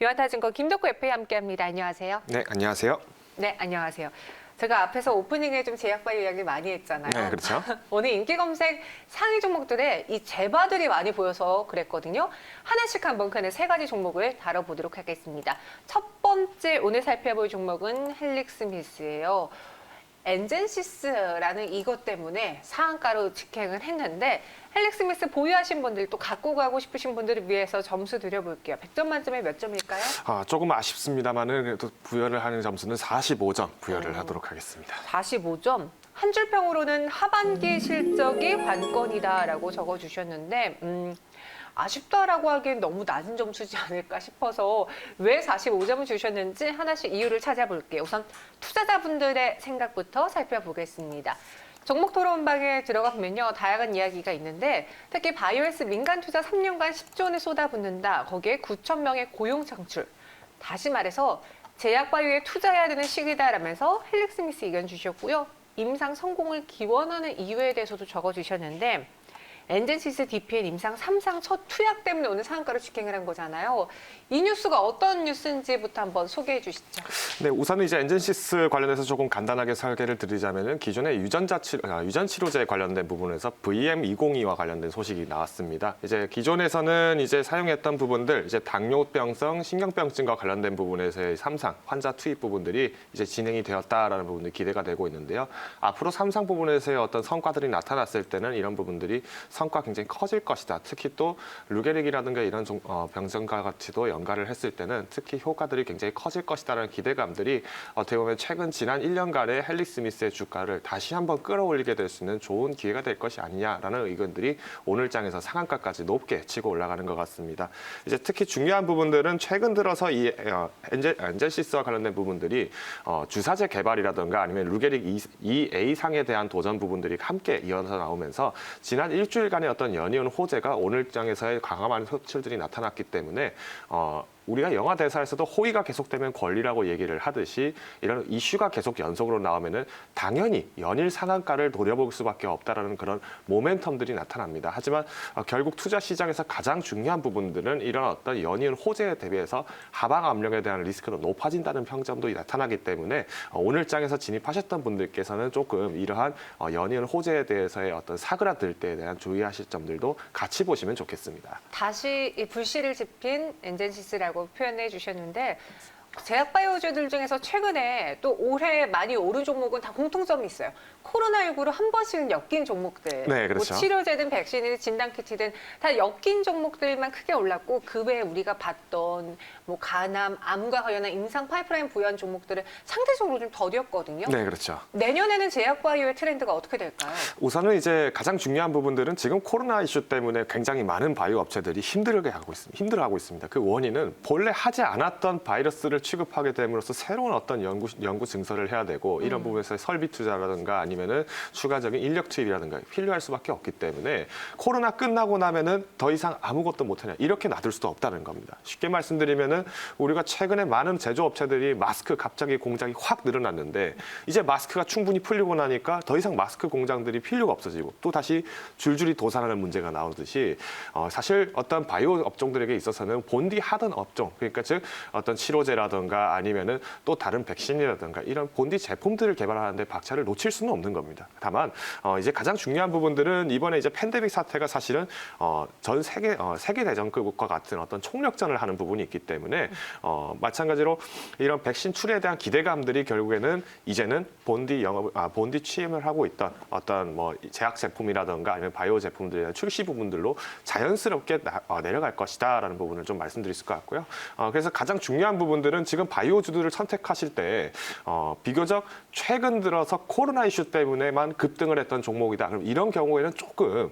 유한타증권 김덕구 FA 함께합니다. 안녕하세요. 네, 안녕하세요. 네, 안녕하세요. 제가 앞에서 오프닝에 좀 제약바이오 이야기 많이 했잖아요. 네, 그렇죠. 오늘 인기 검색 상위 종목들에 이 제바들이 많이 보여서 그랬거든요. 하나씩 한번 그네 세 가지 종목을 다뤄보도록 하겠습니다. 첫 번째 오늘 살펴볼 종목은 헬릭스미스예요. 엔젠시스라는 이것 때문에 상한가로 직행을 했는데 헬릭스미스 보유하신 분들 또 갖고 가고 싶으신 분들을 위해서 점수 드려볼게요. 100점 만점에 몇 점일까요? 조금 아쉽습니다만은 그래도 부여를 하는 점수는 45점 부여를 하도록 하겠습니다. 45점. 한 줄 평으로는 하반기 실적이 관건이다라고 적어주셨는데 아쉽다라고 하기엔 너무 낮은 점수지 않을까 싶어서 왜 45점을 주셨는지 하나씩 이유를 찾아볼게요. 우선 투자자분들의 생각부터 살펴보겠습니다. 종목 토론방에 들어가 보면요. 다양한 이야기가 있는데 특히 바이오헬스 민간 투자 3년간 10조 원을 쏟아붓는다. 거기에 9천 명의 고용 창출. 다시 말해서 제약바이오에 투자해야 되는 시기다라면서 헬릭스미스 의견 주셨고요. 임상 성공을 기원하는 이유에 대해서도 적어주셨는데 엔젠시스 DPN 임상 3상 첫 투약 때문에 오늘 상한가로 직행을 한 거잖아요. 이 뉴스가 어떤 뉴스인지부터 한번 소개해 주시죠. 네, 우선은 이제 엔젠시스 관련해서 조금 간단하게 설계를 드리자면은 기존의 유전 치료제 관련된 부분에서 VM202와 관련된 소식이 나왔습니다. 이제 기존에서는 이제 사용했던 부분들, 이제 당뇨병성 신경병증과 관련된 부분에서의 3상 환자 투입 부분들이 이제 진행이 되었다라는 부분이 기대가 되고 있는데요. 앞으로 3상 부분에서의 어떤 성과들이 나타났을 때는 이런 부분들이 성과 굉장히 커질 것이다. 특히 또 루게릭이라든가 이런 병증과 같이도 연가를 했을 때는 특히 효과들이 굉장히 커질 것이다라는 기대감들이 어떻게 보면 최근 지난 1년간의 헬릭스미스의 주가를 다시 한번 끌어올리게 될 수 있는 좋은 기회가 될 것이 아니냐라는 의견들이 오늘 장에서 상한가까지 높게 치고 올라가는 것 같습니다. 이제 특히 중요한 부분들은 최근 들어서 이 엔젤시스와 관련된 부분들이 주사제 개발이라든가 아니면 루게릭 2A상에 대한 도전 부분들이 함께 이어서 나오면서 지난 일주일간의 어떤 연이은 호재가 오늘 장에서의 과감한 소출들이 나타났기 때문에 우리가 영화 대사에서도 호의가 계속되면 권리라고 얘기를 하듯이 이런 이슈가 계속 연속으로 나오면은 당연히 연일 상한가를 노려볼 수밖에 없다라는 그런 모멘텀들이 나타납니다. 하지만 결국 투자 시장에서 가장 중요한 부분들은 이런 어떤 연이은 호재에 대비해서 하방 압력에 대한 리스크도 높아진다는 평점도 나타나기 때문에 오늘 장에서 진입하셨던 분들께서는 조금 이러한 연이은 호재에 대해서의 어떤 사그라들 때에 대한 주의하실 점들도 같이 보시면 좋겠습니다. 다시 이 불씨를 지핀 엔젠시스라고 표현해 주셨는데 제약바이오주들 중에서 최근에 또 올해 많이 오른 종목은 다 공통점이 있어요. 코로나19로 한 번씩은 엮인 종목들. 네, 그렇죠. 뭐 치료제든 백신이든 진단키트든 다 엮인 종목들만 크게 올랐고 그 외에 우리가 봤던 뭐 간암, 암과 관련한 임상 파이프라인 부여한 종목들은 상대적으로 좀 더뎠거든요. 네, 그렇죠. 내년에는 제약바이오의 트렌드가 어떻게 될까요? 우선은 이제 가장 중요한 부분들은 지금 코로나 이슈 때문에 굉장히 많은 바이오 업체들이 힘들어하고 있습니다. 그 원인은 본래 하지 않았던 바이러스를 취급하게 됨으로써 새로운 어떤 연구 증설을 해야 되고 이런 부분에서 설비 투자라든가 아니면은 추가적인 인력 투입이라든가 필요할 수밖에 없기 때문에 코로나 끝나고 나면은 더 이상 아무것도 못하냐 이렇게 놔둘 수도 없다는 겁니다. 쉽게 말씀드리면은 우리가 최근에 많은 제조업체들이 마스크 갑자기 공장이 확 늘어났는데 이제 마스크가 충분히 풀리고 나니까 더 이상 마스크 공장들이 필요가 없어지고 또 다시 줄줄이 도산하는 문제가 나오듯이 사실 어떤 바이오 업종들에게 있어서는 본디 하던 업종 그러니까 즉 어떤 치료제라든가 아니면은 또 다른 백신이라든가 이런 본디 제품들을 개발하는데 박차를 놓칠 수는 없는 겁니다. 다만 이제 가장 중요한 부분들은 이번에 이제 팬데믹 사태가 사실은 전 세계 대전급과 같은 어떤 총력전을 하는 부분이 있기 때문에 마찬가지로 이런 백신 출시에 대한 기대감들이 결국에는 이제는 본디 취임을 하고 있던 어떤 뭐 제약 제품이라든가 아니면 바이오 제품들의 출시 부분들로 자연스럽게 내려갈 것이다라는 부분을 좀 말씀드릴 것 같고요. 그래서 가장 중요한 부분들은 지금 바이오주들을 선택하실 때 비교적 최근 들어서 코로나 이슈 때문에만 급등을 했던 종목이다. 그럼 이런 경우에는 조금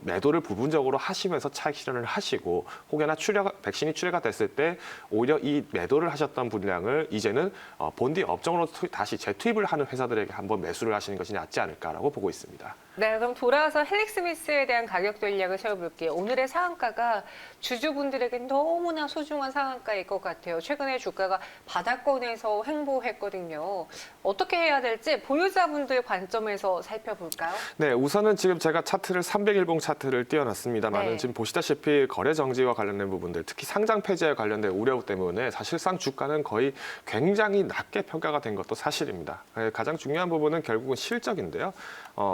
매도를 부분적으로 하시면서 차익 실현을 하시고 혹여나 백신이 출시가 됐을 때 오히려 이 매도를 하셨던 분량을 이제는 본디 업종으로 다시 재투입을 하는 회사들에게 한번 매수를 하시는 것이 낫지 않을까라고 보고 있습니다. 네, 그럼 돌아와서 헬릭스미스에 대한 가격 전략을 세워볼게요. 오늘의 상한가가 주주분들에게 너무나 소중한 상한가일 것 같아요. 최근에 주가 주가가 바닥권에서 횡보했거든요. 어떻게 해야 될지 보유자분들 관점에서 살펴볼까요? 네, 우선은 지금 제가 차트를 300일봉 차트를 띄워놨습니다만 네. 지금 보시다시피 거래 정지와 관련된 부분들, 특히 상장 폐지와 관련된 우려 때문에 사실상 주가는 거의 굉장히 낮게 평가가 된 것도 사실입니다. 가장 중요한 부분은 결국은 실적인데요.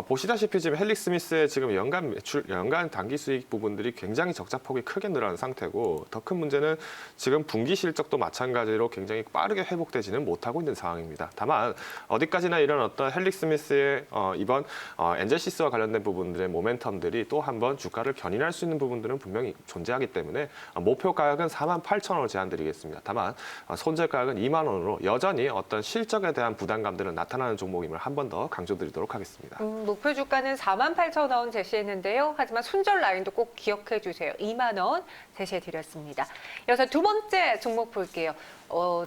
보시다시피 지금 헬릭 스미스의 지금 연간 매출, 연간 단기 수익 부분들이 굉장히 적자폭이 크게 늘어난 상태고, 더 큰 문제는 지금 분기 실적도 마찬가지로 굉장히 빠르게 회복되지는 못하고 있는 상황입니다. 다만 어디까지나 이런 어떤 헬릭 스미스의 이번 엔젤시스와 관련된 부분들의 모멘텀들이 또 한번 주가를 견인할 수 있는 부분들은 분명히 존재하기 때문에 목표 가격은 48,000원으로 제안드리겠습니다. 다만 손절 가격은 2만 원으로 여전히 어떤 실적에 대한 부담감들은 나타나는 종목임을 한 번 더 강조드리도록 하겠습니다. 목표 주가는 48,000원 제시했는데요. 하지만 손절 라인도 꼭 기억해 주세요. 2만 원 제시해드렸습니다. 이어서 두 번째 종목 볼게요.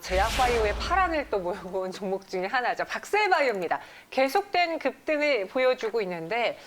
제약바이오의 파란을 또 몰고 온 종목 중에 하나죠. 박셀바이오입니다. 계속된 급등을 보여주고 있는데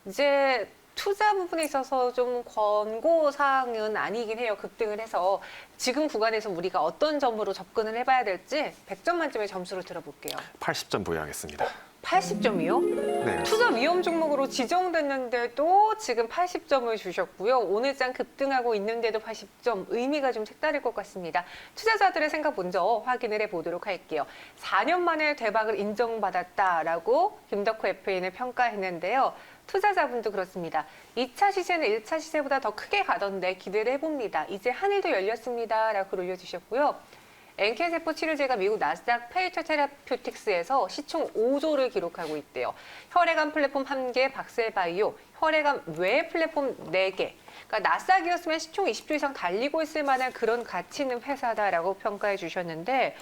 이제 투자 부분에 있어서 좀 권고 사항은 아니긴 해요. 급등을 해서 지금 구간에서 우리가 어떤 점으로 접근을 해봐야 될지 100점 만점의 점수를 들어볼게요. 80점 부여하겠습니다. 80점이요? 네. 투자 위험 종목으로 지정됐는데도 지금 80점을 주셨고요. 오늘 장 급등하고 있는데도 80점, 의미가 좀 색다를 것 같습니다. 투자자들의 생각 먼저 확인을 해보도록 할게요. 4년 만에 대박을 인정받았다라고 김덕호 FA는 평가했는데요. 투자자분도 그렇습니다. 2차 시세는 1차 시세보다 더 크게 가던데 기대를 해봅니다. 이제 하늘도 열렸습니다. 라고 올려주셨고요. NK세포 치료제가 미국 나스닥 페이터 테라퓨틱스에서 시총 5조를 기록하고 있대요. 혈액암 플랫폼 1개, 박셀바이오, 혈액암 외 플랫폼 4개. 그러니까 나스닥이었으면 시총 20조 이상 달리고 있을 만한 그런 가치 있는 회사다라고 평가해 주셨는데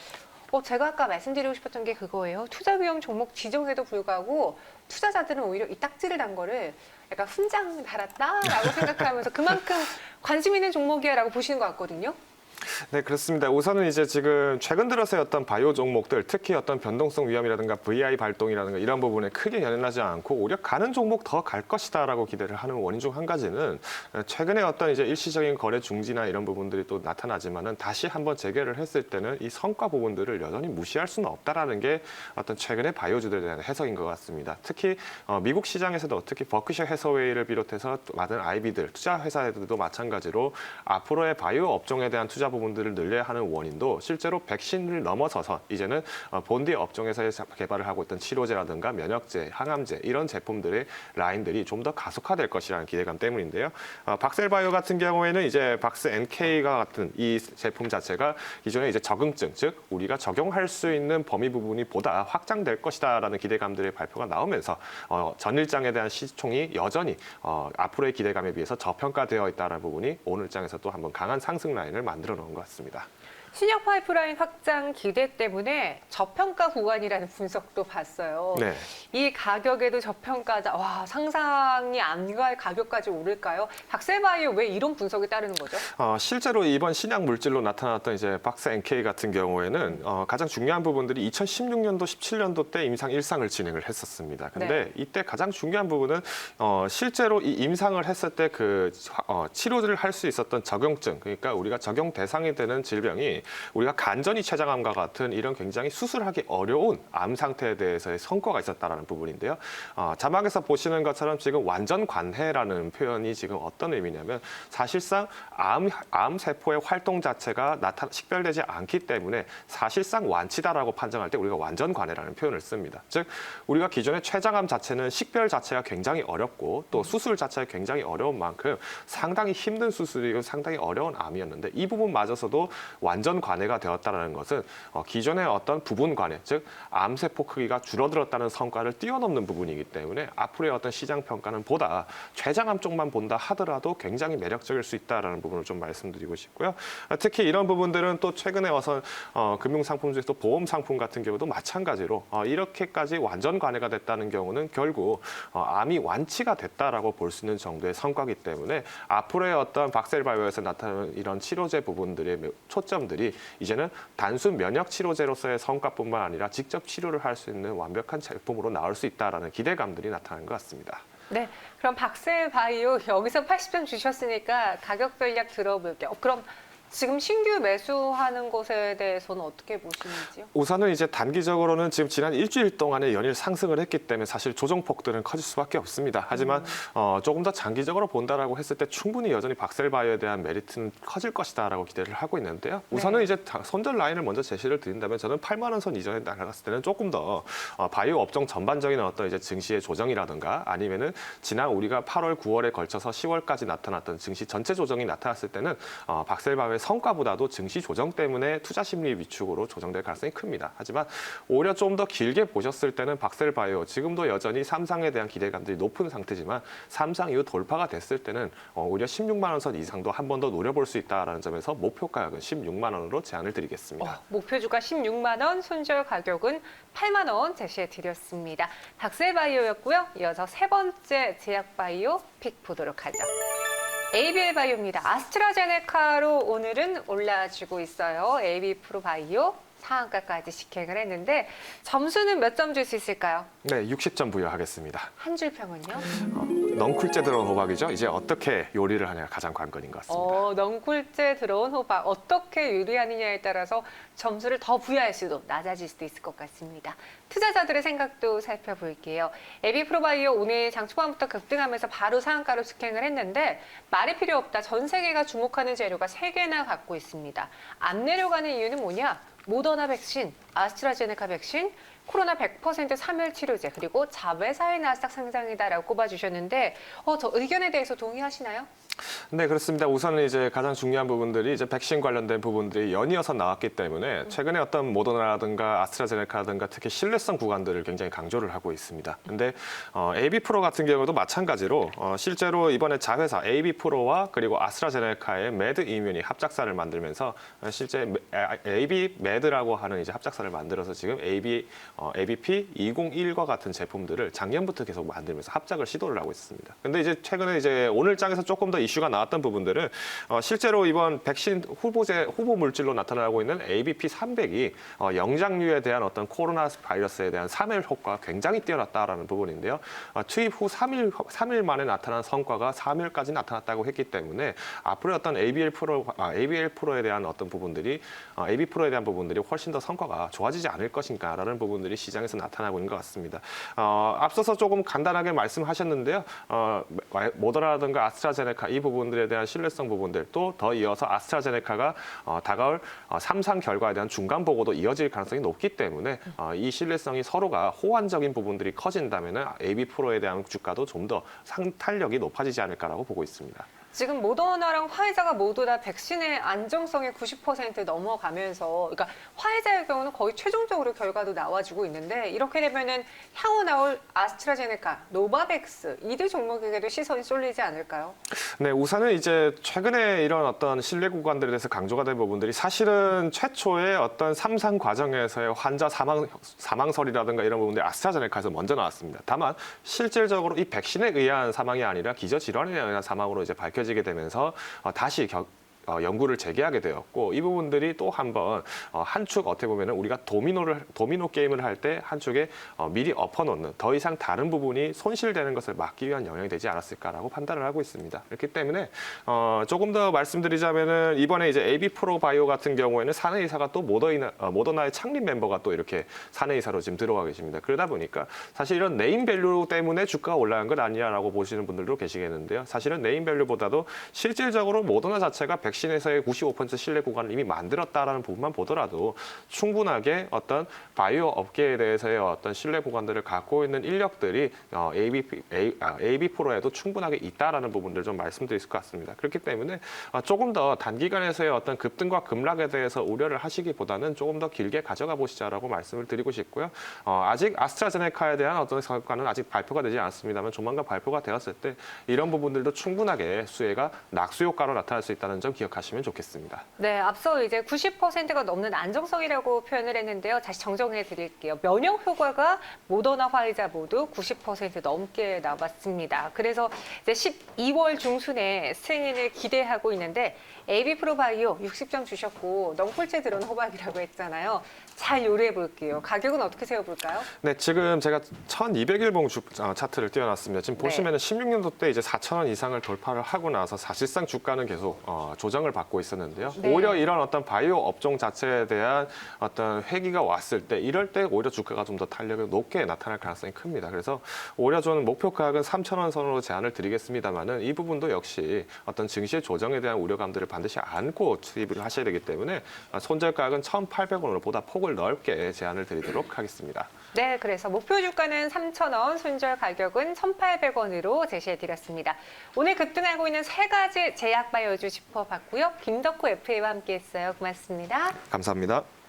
제가 아까 말씀드리고 싶었던 게 그거예요. 투자 위험 종목 지정에도 불구하고 투자자들은 오히려 이 딱지를 단 거를 약간 훈장 달았다라고 생각하면서 그만큼 관심 있는 종목이야라고 보시는 것 같거든요. 네, 그렇습니다. 우선은 이제 지금 최근 들어서의 어떤 바이오 종목들, 특히 어떤 변동성 위험이라든가 VI 발동이라든가 이런 부분에 크게 연연하지 않고 오히려 가는 종목 더 갈 것이다라고 기대를 하는 원인 중 한 가지는 최근에 어떤 이제 일시적인 거래 중지나 이런 부분들이 또 나타나지만은 다시 한번 재개를 했을 때는 이 성과 부분들을 여전히 무시할 수는 없다라는 게 어떤 최근의 바이오주들에 대한 해석인 것 같습니다. 특히 미국 시장에서도 특히 버크셔 해서웨이를 비롯해서 많은 IB들, 투자 회사들도 마찬가지로 앞으로의 바이오 업종에 대한 투자 부분들을 늘려야 하는 원인도 실제로 백신을 넘어서서 이제는 본디 업종에서 개발을 하고 있던 치료제라든가 면역제, 항암제 이런 제품들의 라인들이 좀 더 가속화될 것이라는 기대감 때문인데요. 박셀바이오 같은 경우에는 이제 박스 NK가 같은 이 제품 자체가 기존에 이제 적응증, 즉 우리가 적용할 수 있는 범위 부분이 보다 확장될 것이다라는 기대감들의 발표가 나오면서 전일장에 대한 시총이 여전히 앞으로의 기대감에 비해서 저평가되어 있다는 부분이 오늘 장에서 또 한번 강한 상승 라인을 만들어 놓은 것 같습니다. 신약 파이프라인 확장 기대 때문에 저평가 구간이라는 분석도 봤어요. 네. 이 가격에도 저평가자, 상상이 안 갈 가격까지 오를까요? 박셀바이오 왜 이런 분석이 따르는 거죠? 실제로 이번 신약 물질로 나타났던 이제 박스 NK 같은 경우에는 가장 중요한 부분들이 2016년도, 17년도 때 임상 1상을 진행을 했었습니다. 근데 네. 이때 가장 중요한 부분은 실제로 이 임상을 했을 때 그 치료를 할 수 있었던 적용증, 그러니까 우리가 적용 대상이 되는 질병이 우리가 간전이 췌장암과 같은 이런 굉장히 수술하기 어려운 암 상태에 대해서의 성과가 있었다라는 부분인데요. 자막에서 보시는 것처럼 지금 완전 관해라는 표현이 지금 어떤 의미냐면 사실상 암 세포의 활동 자체가 식별되지 않기 때문에 사실상 완치다라고 판정할 때 우리가 완전 관해라는 표현을 씁니다. 즉 우리가 기존의 췌장암 자체는 식별 자체가 굉장히 어렵고 또 수술 자체가 굉장히 어려운 만큼 상당히 힘든 수술이고 상당히 어려운 암이었는데 이 부분마저서도 완전 관해가 되었다는 것은 기존의 어떤 부분 관해, 즉 암세포 크기가 줄어들었다는 성과를 뛰어넘는 부분이기 때문에 앞으로의 어떤 시장 평가는 보다 췌장암 쪽만 본다 하더라도 굉장히 매력적일 수 있다는 부분을 좀 말씀드리고 싶고요. 특히 이런 부분들은 또 최근에 와서 금융상품 중에서 보험 상품 같은 경우도 마찬가지로 이렇게까지 완전 관해가 됐다는 경우는 결국 암이 완치가 됐다라고 볼 수 있는 정도의 성과이기 때문에 앞으로의 어떤 박셀바이오에서 나타나는 이런 치료제 부분들의 초점들이 이제는 단순 면역 치료제로서의 성과뿐만 아니라 직접 치료를 할 수 있는 완벽한 제품으로 나올 수 있다라는 기대감들이 나타나는 것 같습니다. 네, 그럼 박셀바이오 여기서 80점 주셨으니까 가격 전략 들어볼게요. 그럼 지금 신규 매수하는 것에 대해서는 어떻게 보시는지요? 우선은 이제 단기적으로는 지금 지난 일주일 동안에 연일 상승을 했기 때문에 사실 조정폭들은 커질 수밖에 없습니다. 하지만 조금 더 장기적으로 본다라고 했을 때 충분히 여전히 박셀바이오에 대한 메리트는 커질 것이다라고 기대를 하고 있는데요. 우선은 네. 이제 손절 라인을 먼저 제시를 드린다면 저는 8만 원 선 이전에 나갔을 때는 조금 더 바이오 업종 전반적인 어떤 이제 증시의 조정이라든가 아니면은 지난 우리가 8월, 9월에 걸쳐서 10월까지 나타났던 증시 전체 조정이 나타났을 때는 박셀바이오의 성과보다도 증시 조정 때문에 투자 심리 위축으로 조정될 가능성이 큽니다. 하지만 오히려 좀 더 길게 보셨을 때는 박셀바이오 지금도 여전히 삼상에 대한 기대감들이 높은 상태지만 삼상 이후 돌파가 됐을 때는 오히려 16만 원 선 이상도 한 번 더 노려볼 수 있다라는 점에서 목표 가격은 16만 원으로 제안을 드리겠습니다. 목표 주가 16만 원, 손절 가격은 8만 원 제시해 드렸습니다. 박셀바이오였고요. 이어서 세 번째 제약바이오 픽 보도록 하죠. ABL 바이오입니다. 아스트라제네카로 오늘은 올라주고 있어요. AB 프로바이오 상한가까지 직행을 했는데 점수는 몇 점 줄 수 있을까요? 네, 60점 부여하겠습니다. 한 줄 평은요? 넝쿨째 들어온 호박이죠. 이제 어떻게 요리를 하냐가 가장 관건인 것 같습니다. 넝쿨째 들어온 호박 어떻게 요리하느냐에 따라서 점수를 더 부여할 수도 낮아질 수도 있을 것 같습니다. 투자자들의 생각도 살펴볼게요. 에비프로바이오 오늘 장 초반부터 급등하면서 바로 상한가로 직행을 했는데 말이 필요 없다. 전 세계가 주목하는 재료가 3개나 갖고 있습니다. 안 내려가는 이유는 뭐냐? 모더나 백신, 아스트라제네카 백신, 코로나 100% 사멸 치료제, 그리고 자회사의 나스닥 상장이다라고 꼽아주셨는데 저 의견에 대해서 동의하시나요? 네, 그렇습니다. 우선은 이제 가장 중요한 부분들이 이제 백신 관련된 부분들이 연이어서 나왔기 때문에 최근에 어떤 모더나라든가 아스트라제네카라든가 특히 신뢰성 구간들을 굉장히 강조를 하고 있습니다. 근데 AB프로 같은 경우도 마찬가지로 실제로 이번에 자회사 AB프로와 그리고 아스트라제네카의 매드 이뮤니 합작사를 만들면서 실제 AB 매드라고 하는 이제 합작사를 만들어서 지금 ABP 201과 같은 제품들을 작년부터 계속 만들면서 합작을 시도를 하고 있습니다. 근데 이제 최근에 이제 오늘 장에서 조금 더 이슈가 나왔던 부분들은 실제로 이번 백신 후보 물질로 나타나고 있는 ABP 300이 영장류에 대한 어떤 코로나 바이러스에 대한 사멸 효과가 굉장히 뛰어났다라는 부분인데요. 투입 후 3일 만에 나타난 성과가 4일까지 나타났다고 했기 때문에 앞으로 어떤 ABL 프로에 대한 어떤 부분들이 AB 프로에 대한 부분들이 훨씬 더 성과가 좋아지지 않을 것인가라는 부분들이 시장에서 나타나고 있는 것 같습니다. 앞서서 조금 간단하게 말씀하셨는데요. 모더나라든가 아스트라제네카 이 부분들에 대한 신뢰성 부분들 또 더 이어서 아스트라제네카가 다가올 3상 결과에 대한 중간 보고도 이어질 가능성이 높기 때문에 이 신뢰성이 서로가 호환적인 부분들이 커진다면 AB 프로에 대한 주가도 좀 더 상탄력이 높아지지 않을까라고 보고 있습니다. 지금 모더나랑 화이자가 모두 다 백신의 안정성이 90% 넘어가면서, 그러니까 화이자의 경우는 거의 최종적으로 결과도 나와주고 있는데 이렇게 되면은 향후 나올 아스트라제네카, 노바백스 이들 종목에게도 시선이 쏠리지 않을까요? 네, 우선은 이제 최근에 이런 어떤 신뢰 구간들에 대해서 강조가 된 부분들이 사실은 최초의 어떤 3상 과정에서의 환자 사망설이라든가 이런 부분들이 아스트라제네카에서 먼저 나왔습니다. 다만 실질적으로 이 백신에 의한 사망이 아니라 기저질환에 의한 사망으로 이제 밝혀지게 되면서 다시 연구를 재개하게 되었고 이 부분들이 또 한번 한 축 어떻게 보면은 우리가 도미노 게임을 할 때 한축에 미리 엎어놓는 더 이상 다른 부분이 손실되는 것을 막기 위한 영향이 되지 않았을까라고 판단을 하고 있습니다. 그렇기 때문에 조금 더 말씀드리자면은 이번에 이제 AB 프로 바이오 같은 경우에는 사내이사가 또 모더나의 창립 멤버가 또 이렇게 사내이사로 지금 들어가 계십니다. 그러다 보니까 사실 이런 네임 밸류 때문에 주가가 올라간 건 아니냐라고 보시는 분들도 계시겠는데요. 사실은 네임 밸류보다도 실질적으로 모더나 자체가 백신에서의 95% 신뢰 구간을 이미 만들었다라는 부분만 보더라도 충분하게 어떤 바이오 업계에 대해서의 어떤 신뢰 구간들을 갖고 있는 인력들이 AB 프로에도 충분하게 있다라는 부분들 좀 말씀드릴 것 같습니다. 그렇기 때문에 조금 더 단기간에서의 어떤 급등과 급락에 대해서 우려를 하시기보다는 조금 더 길게 가져가 보시자라고 말씀을 드리고 싶고요. 아직 아스트라제네카에 대한 어떤 성과는 아직 발표가 되지 않았습니다만 조만간 발표가 되었을 때 이런 부분들도 충분하게 수혜가 낙수 효과로 나타날 수 있다는 점 기억하시면 좋겠습니다. 네, 앞서 이제 90%가 넘는 안정성이라고 표현을 했는데요. 다시 정정해 드릴게요. 면역 효과가 모더나, 화이자 모두 90% 넘게 나왔습니다. 그래서 이제 12월 중순에 승인을 기대하고 있는데 AB 프로바이오 60점 주셨고 넝콜째 들어온 호박이라고 했잖아요. 잘 요리해 볼게요. 가격은 어떻게 세워볼까요? 네, 지금 제가 1200일봉 차트를 띄워놨습니다. 지금 네. 보시면은 16년도 때 이제 4,000원 이상을 돌파를 하고 나서 사실상 주가는 계속 조정을 받고 있었는데요. 네. 오히려 이런 어떤 바이오 업종 자체에 대한 어떤 회기가 왔을 때 이럴 때 오히려 주가가 좀 더 탄력이 높게 나타날 가능성이 큽니다. 그래서 오히려 저는 목표 가격은 3,000원 선으로 제안을 드리겠습니다만은 이 부분도 역시 어떤 증시의 조정에 대한 우려감들을 반드시 안고 투입을 하셔야 되기 때문에 손절 가격은 1,800원으로 보다 폭을 넓게 제안을 드리도록 하겠습니다. 네, 그래서 목표 주가는 3,000원, 손절 가격은 1,800원으로 제시해 드렸습니다. 오늘 급등하고 있는 세 가지 제약 바이오주 짚어봤고요. 김덕호 FA와 함께했어요. 고맙습니다. 감사합니다.